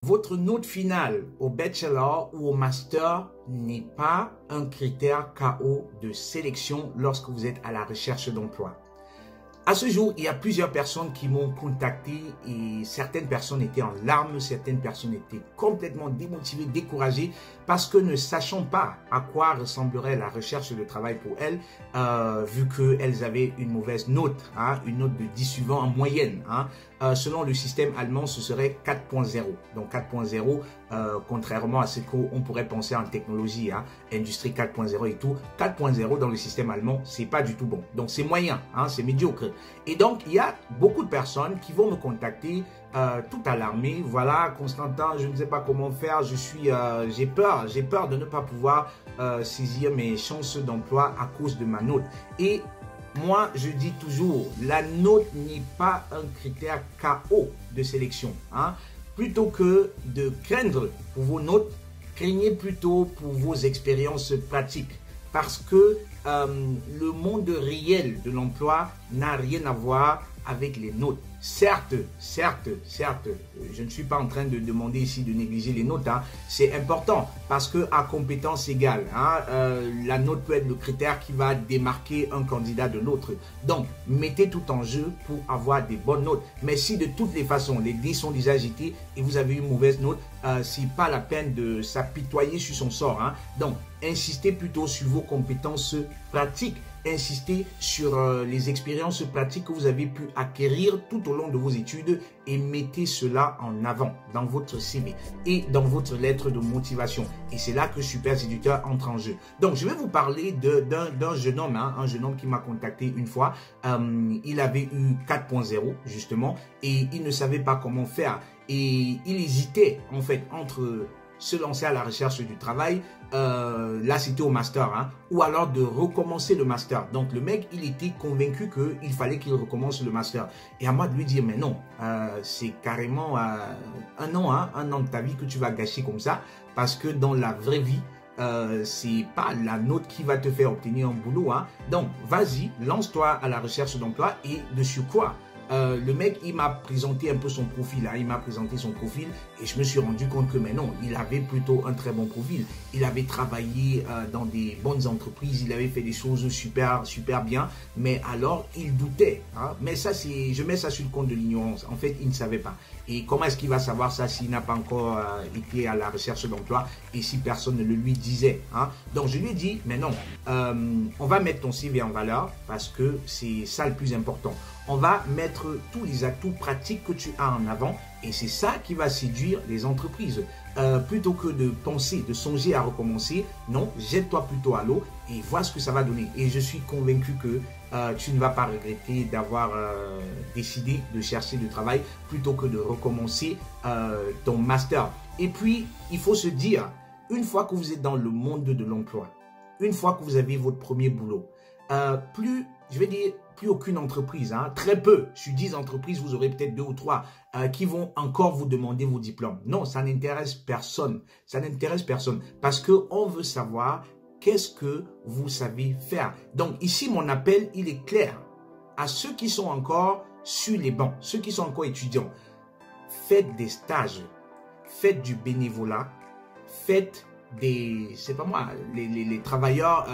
Votre note finale au bachelor ou au master n'est pas un critère KO de sélection lorsque vous êtes à la recherche d'emploi. À ce jour, il y a plusieurs personnes qui m'ont contacté et certaines personnes étaient en larmes, certaines personnes étaient complètement démotivées, découragées parce que ne sachant pas à quoi ressemblerait la recherche de travail pour elles, vu qu'elles avaient une mauvaise note, une note de 10 suivant en moyenne. Selon le système allemand, ce serait 4.0. Donc 4.0, contrairement à ce qu'on pourrait penser en technologie, industrie 4.0 et tout, 4.0 dans le système allemand, c'est pas du tout bon. Donc c'est moyen, c'est médiocre. Et donc il y a beaucoup de personnes qui vont me contacter tout alarmées. Voilà, Constantin, je ne sais pas comment faire, j'ai peur de ne pas pouvoir saisir mes chances d'emploi à cause de ma note. Et moi, je dis toujours, la note n'est pas un critère KO de sélection. Plutôt que de craindre pour vos notes, craignez plutôt pour vos expériences pratiques. Parce que le monde réel de l'emploi n'a rien à voir avec les notes. Certes, je ne suis pas en train de demander ici de négliger les notes. C'est important parce que à compétence égale, la note peut être le critère qui va démarquer un candidat de l'autre. Donc, mettez tout en jeu pour avoir des bonnes notes. Mais si de toutes les façons, les dés sont déjà jetés et vous avez une mauvaise note, c'est pas la peine de s'apitoyer sur son sort. Donc, insistez plutôt sur vos compétences pratiques. Insistez sur les expériences pratiques que vous avez pu acquérir tout au long de vos études et mettez cela en avant dans votre CV et dans votre lettre de motivation. Et c'est là que Super Séducteur entre en jeu. Donc, je vais vous parler d'un jeune homme, un jeune homme qui m'a contacté une fois. Il avait eu 4.0 justement et il ne savait pas comment faire. Et il hésitait en fait entre se lancer à la recherche du travail, là c'était au master, ou alors de recommencer le master. Donc le mec, il était convaincu qu'il fallait qu'il recommence le master. Et à moi de lui dire, mais non, c'est carrément un an de ta vie que tu vas gâcher comme ça, parce que dans la vraie vie, c'est pas la note qui va te faire obtenir un boulot. Donc vas-y, lance-toi à la recherche d'emploi et dessus quoi? Le mec, il m'a présenté un peu son profil, il m'a présenté son profil et je me suis rendu compte que mais non, il avait plutôt un très bon profil. Il avait travaillé dans des bonnes entreprises, il avait fait des choses super bien, mais alors il doutait. Mais ça, je mets ça sur le compte de l'ignorance. En fait, il ne savait pas. Et comment est-ce qu'il va savoir ça s'il n'a pas encore été à la recherche d'emploi et si personne ne le lui disait? Donc je lui ai dit, mais non, on va mettre ton CV en valeur parce que c'est ça le plus important. On va mettre tous les atouts pratiques que tu as en avant et c'est ça qui va séduire les entreprises. Plutôt que de penser, de songer à recommencer, non, jette-toi plutôt à l'eau et vois ce que ça va donner. Et je suis convaincu que tu ne vas pas regretter d'avoir décidé de chercher du travail plutôt que de recommencer ton master. Et puis, il faut se dire, une fois que vous êtes dans le monde de l'emploi, une fois que vous avez votre premier boulot, plus aucune entreprise, très peu, sur 10 entreprises, vous aurez peut-être 2 ou 3 qui vont encore vous demander vos diplômes. Non, ça n'intéresse personne. Ça n'intéresse personne parce qu'on veut savoir qu'est-ce que vous savez faire. Donc ici, mon appel, il est clair à ceux qui sont encore sur les bancs, ceux qui sont encore étudiants. Faites des stages, faites du bénévolat, faites c'est pas moi, les travailleurs,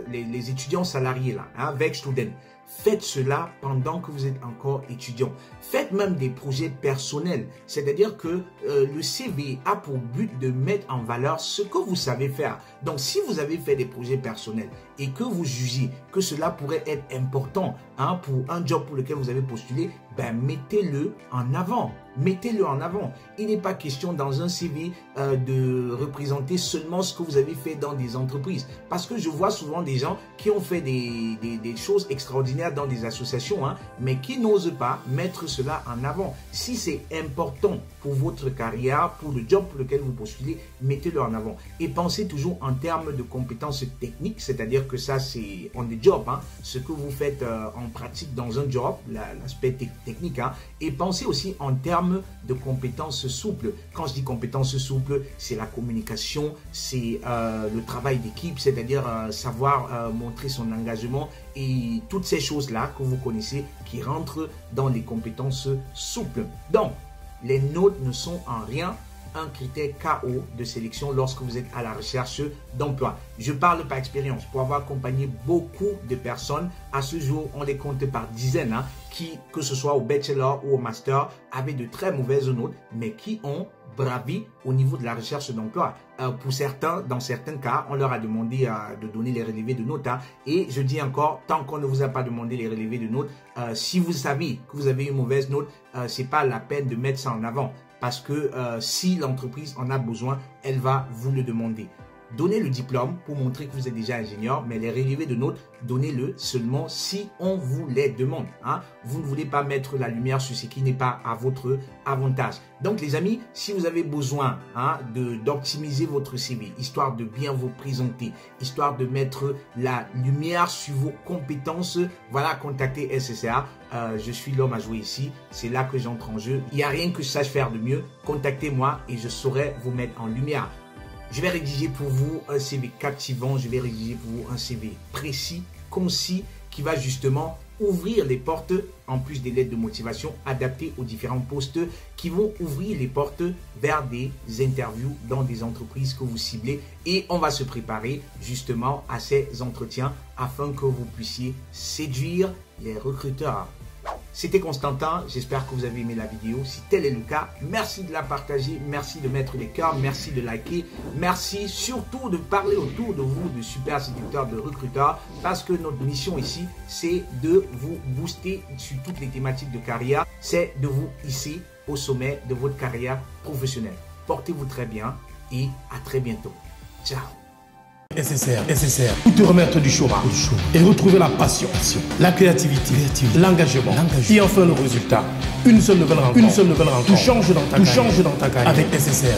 les étudiants salariés là, Werkstudent. Faites cela pendant que vous êtes encore étudiant. Faites même des projets personnels. C'est-à-dire que le CV a pour but de mettre en valeur ce que vous savez faire. Donc, si vous avez fait des projets personnels et que vous jugez que cela pourrait être important pour un job pour lequel vous avez postulé, ben mettez-le en avant. Mettez-le en avant. Il n'est pas question dans un CV de représenter seulement ce que vous avez fait dans des entreprises. Parce que je vois souvent des gens qui ont fait des choses extraordinaires dans des associations, mais qui n'osent pas mettre cela en avant. Si c'est important pour votre carrière, pour le job pour lequel vous postulez, mettez-le en avant. Et pensez toujours en termes de compétences techniques, c'est-à-dire dire que ça, c'est on the job, hein, ce que vous faites en pratique dans un job, l'aspect technique. Hein, et pensez aussi en termes de compétences souples. Quand je dis compétences souples, c'est la communication, c'est le travail d'équipe, c'est-à-dire savoir montrer son engagement et toutes ces choses-là que vous connaissez qui rentrent dans les compétences souples. Donc, les notes ne sont en rien un critère KO de sélection lorsque vous êtes à la recherche d'emploi. Je parle par expérience pour avoir accompagné beaucoup de personnes. À ce jour, on les compte par dizaines, hein, qui, que ce soit au bachelor ou au master, avaient de très mauvaises notes, mais qui ont bravi au niveau de la recherche d'emploi. Pour certains, dans certains cas, on leur a demandé de donner les relevés de notes. Hein, et je dis encore, tant qu'on ne vous a pas demandé les relevés de notes, si vous savez que vous avez une mauvaise note, c'est pas la peine de mettre ça en avant. Parce que si l'entreprise en a besoin, elle va vous le demander. Donnez le diplôme pour montrer que vous êtes déjà ingénieur, mais les relevés de notes, donnez-le seulement si on vous les demande. Hein. Vous ne voulez pas mettre la lumière sur ce qui n'est pas à votre avantage. Donc les amis, si vous avez besoin d'optimiser votre CV, histoire de bien vous présenter, histoire de mettre la lumière sur vos compétences, voilà, contactez SSA. Je suis l'homme à jouer ici, c'est là que j'entre en jeu. Il n'y a rien que je sache faire de mieux. Contactez-moi et je saurai vous mettre en lumière. Je vais rédiger pour vous un CV captivant, je vais rédiger pour vous un CV précis, concis, qui va justement ouvrir les portes, en plus des lettres de motivation adaptées aux différents postes, qui vont ouvrir les portes vers des interviews dans des entreprises que vous ciblez. Et on va se préparer justement à ces entretiens afin que vous puissiez séduire les recruteurs. C'était Constantin, j'espère que vous avez aimé la vidéo. Si tel est le cas, merci de la partager, merci de mettre les cœurs, merci de liker, merci surtout de parler autour de vous de super séducteurs, de recruteurs, parce que notre mission ici, c'est de vous booster sur toutes les thématiques de carrière, c'est de vous hisser au sommet de votre carrière professionnelle. Portez-vous très bien et à très bientôt. Ciao. SSR, pour te remettre du chômage et retrouver la passion, la créativité, l'engagement et enfin le résultat. Une seule nouvelle rencontre, tout change dans ta carrière avec SSR.